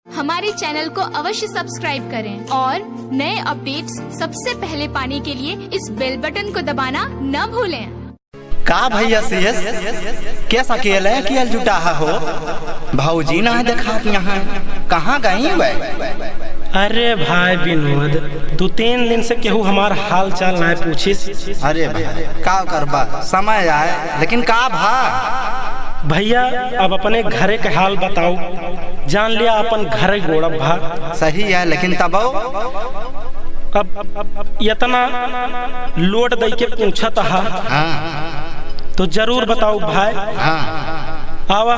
हमारे चैनल को अवश्य सब्सक्राइब करें और नए अपडेट्स सबसे पहले पाने के लिए इस बेल बटन को दबाना न भूलें। का भैया सीएस कैसा अकेले किया जुटा हो भाऊजी ना देखा यहाँ कहाँ गई वे? अरे भाई विनोद, 2-3 दिन से केहू हमार हाल चाल ना पूछिस। अरे भाई का करबा समय आए लेकिन का भा भैया अब अपने घरे के हाल बताओ। जान लिया अपन घरे गोड़ा भा सही है लेकिन तब अब इतना लोड दे के पूछा था। हाँ तो जरूर बताओ भाई। हाँ आवा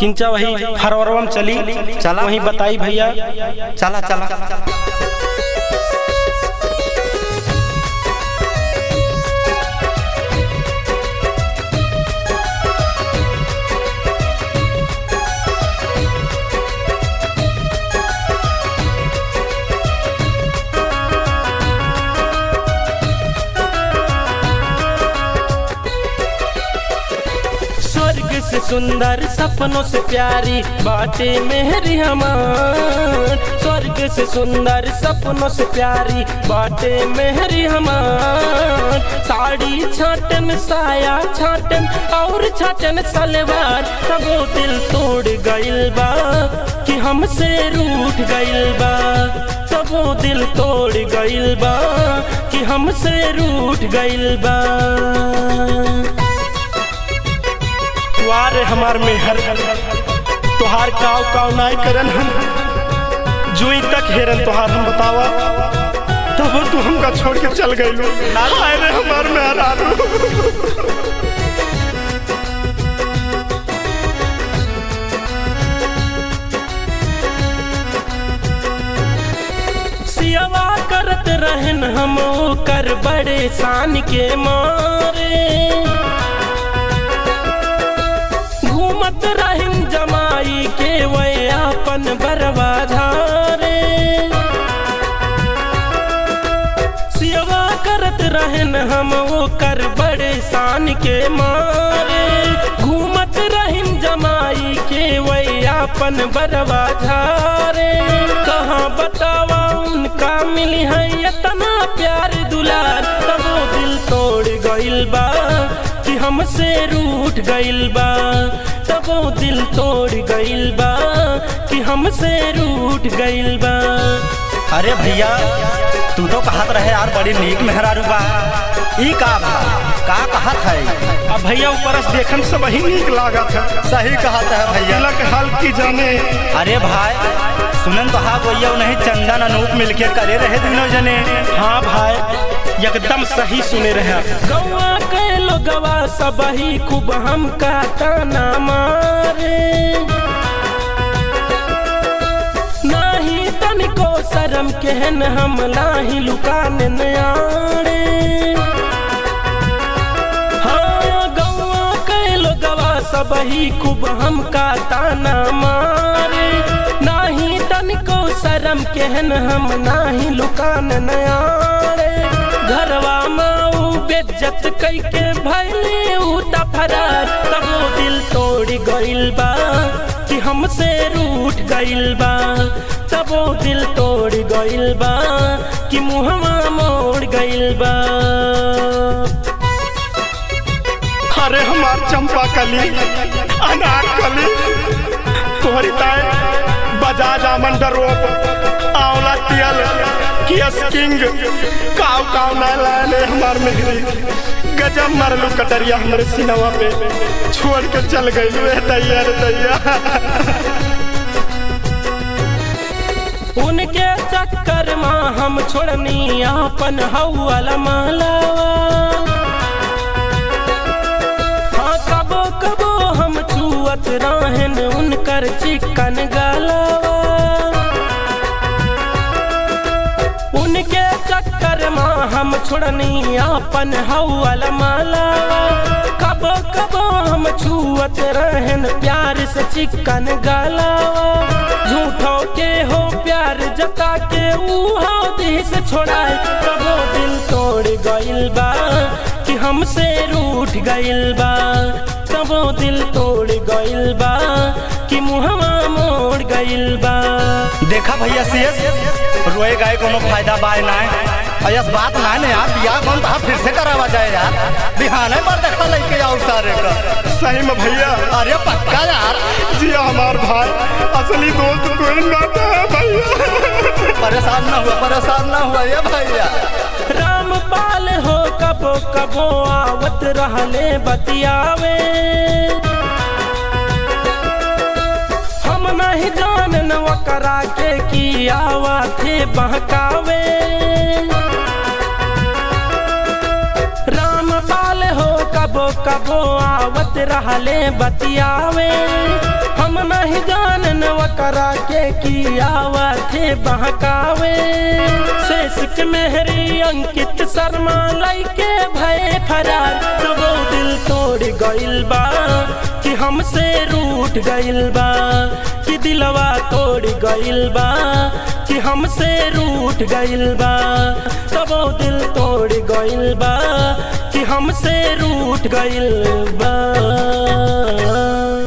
किंचा वही फरवरवम चली चला वही बताई भैया। चला चला स्वर्ग से सुंदर सपनों से प्यारी बातें मेरी हमार। स्वर्ग से सुंदर सपनों से प्यारी बातें मेरी हमार। साड़ी छाटन साया छाटन और छाटन सलवार। तब वो दिल तोड़ गइल बा कि हमसे रूठ गइल बा। तब वो दिल तोड़ गइल बा कि हमसे रूठ गइल बा। वारे हमार मेहर तोहार काव काव नाय करन हम जुई तक हेरन तोहार हम बतावा। तब तू हमका छोड़ के चल गइलो। हाय रे हमार मेहर आलू। सियावा करत रहन हम कर बड़े शान के मारे। घूमत रहिन जमाई के वे अपन बरवा झारे। सिवा करत रहन हम वो कर बड़े शान के मारे। घूमत रहिन जमाई के वे अपन बरवा झारे। कहाँ बतावा उनका मिली है इतना प्यार दुलार। तब वो दिल तोड़ गइल बा कि हमसे रूठ गइल बा। तब वो दिल तोड़ गइल बा कि हमसे रूठ गइल बा। अरे भैया तू तो कहत रहे यार बड़ी नीक मेहरारू बा ई का कहत है? अब भैया ऊपर से देखन सब ही नीक लागत है। सही कहत है भैया के हाल की जाने। अरे भाई सुनन तो हाँ भैया नहीं चंदन अनूप मिलके करे रहे दोनों जने। हाँ भाई एकदम सही सुने रहे। गवा के लोगवा सब ही खूब हमका ताना मारे। नाही तनिको शर्म कहन हम नाही लुकान नयाड़े। हाँ गवा के लोगवा सब ही खूब हमका ताना मारे। नाही तनिको शर्म कहन हम नाही लुकान नयाड़े। घरवा माऊ बेज्जत कई के भैले उता फरार। तब वो दिल तोड़ गइल बा कि हमसे रूठ गइल बा। तब वो दिल तोड़ गइल बा कि मुहवा मोड़ गइल बा। अरे हमार चंपा कली अनार कली तोहरी ताए बजाज आमंड रोप आंवला तियल कियस किंग काव काव ना लाने हमार मेहरी। गजब मरलू कटरिया हमारे सिनवा पे छोड़ के चल गई वे दैया रे दैया। उनके चक्कर में हम छोड़नी अपन हौला मालावा। हाँ कबो कबो हम छुअत रहन उनकर चिकन गलावा। उनके चक्कर में हम छोड़नी अपन हौला मालावा। कबो कबो हम छुअत रहन प्यार से चिकन गलावा। झूठो के हो प्यार जता के ऊहा दिल से छोड़ाए। तब वो दिल तोड़ गइल बा कि हमसे रूठ गइल बा। तब वो दिल तोड़ गइल बा कि मुहवा मोड़ गइल बा। देखा भैया सीएस रोए गए कोनो फायदा बाय ना अयस बात ना ने यार बियाह कौन था फिर से करावा जाए यार बिहाने पर देखा लेके आओ सारे का। सही में भैया। अरे पक्का यार जी हमार भाई असली दोस्त कोई नाता है भैया। परेशान ना हुआ ये भैया। रामपाल हो कबो कबो आवत रहले बतियावे, हम नहीं जानन वकरा के की आवा थे बहकावे। रामपाल हो कबो कबो आवत रहले बतियावे, हम नहीं जानन वकरा के की आवा थे बहकावे। शेष मेहरी अंकित शर्मा लइके भय फरार, तो वो दिल तोड़ गइल बा कि हमसे रूठ गइल बा, कि दिलवा तोड़ गइल बा कि हमसे रूठ गइल बा। तो वो दिल तोड़ गइल बा कि हमसे रूठ गइल बा।